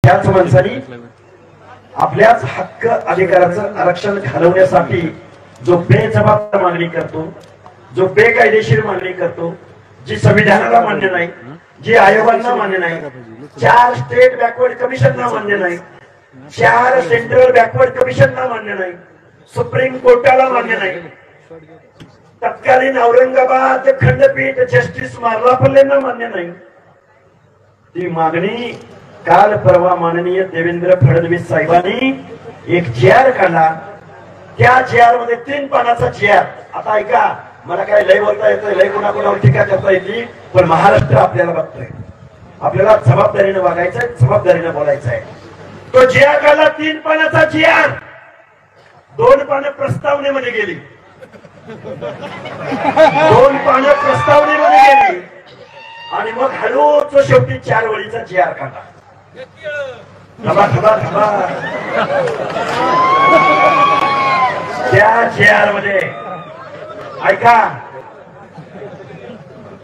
त्याच माणसाने आपल्याच हक्क अधिकाराचं आरक्षण घालवण्यासाठी जो बेजबाबदार मागणी करतो, जो बेकायदेशीर मागणी करतो, जी संविधानाला मान्य नाही, जी आयोगांना मान्य नाही, 4 स्टेट बॅकवर्ड कमिशनना मान्य नाही, 4 सेंट्रल बॅकवर्ड कमिशनना मान्य नाही, सुप्रीम कोर्टाला मान्य नाही, तत्कालीन औरंगाबाद खंडपीठ जस्टिस मार्लापल्लेंना मान्य नाही, ती मागणी काल परवा माननीय देवेंद्र फडणवीस साहेबांनी एक JR काढला. त्या JR मध्ये 3 पानाचा JR. आता ऐका, मला काय लय बोलता येतं, लय कोणाकोणावर टीका करता येते, पण महाराष्ट्र आपल्याला बघतोय. आपल्याला जबाबदारीने वागायचंय, जबाबदारीने बोलायचंय. तो JR काढला 3 पानाचा JR. 2 पानं प्रस्तावनेमध्ये गेली, 2 पानं प्रस्तावनेमध्ये गेली आणि मग हळूच शेवटी 4 वळीचा JR काढला. खबा खबा खबा. त्या JR मध्ये ऐका,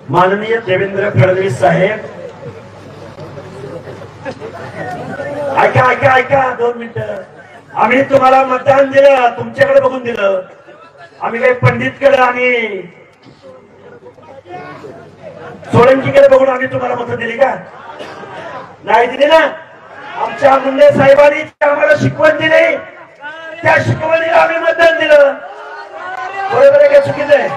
माननीय देवेंद्र फडणवीस साहेब, ऐका ऐका ऐका 2 मिनिटं. आम्ही तुम्हाला मतदान दिलं, तुमच्याकडे बघून दिलं. आम्ही काही पंडितकडे आणि सोळंकीकडे बघून आम्ही तुम्हाला मतं दिली का? नाही दिली ना. आमच्या मुंडे साहेबांनी आम्हाला शिकवण दिली, त्या शिकवणीला आम्ही मतदान दिलं. बरोबर आहे का चुकीचं आहे?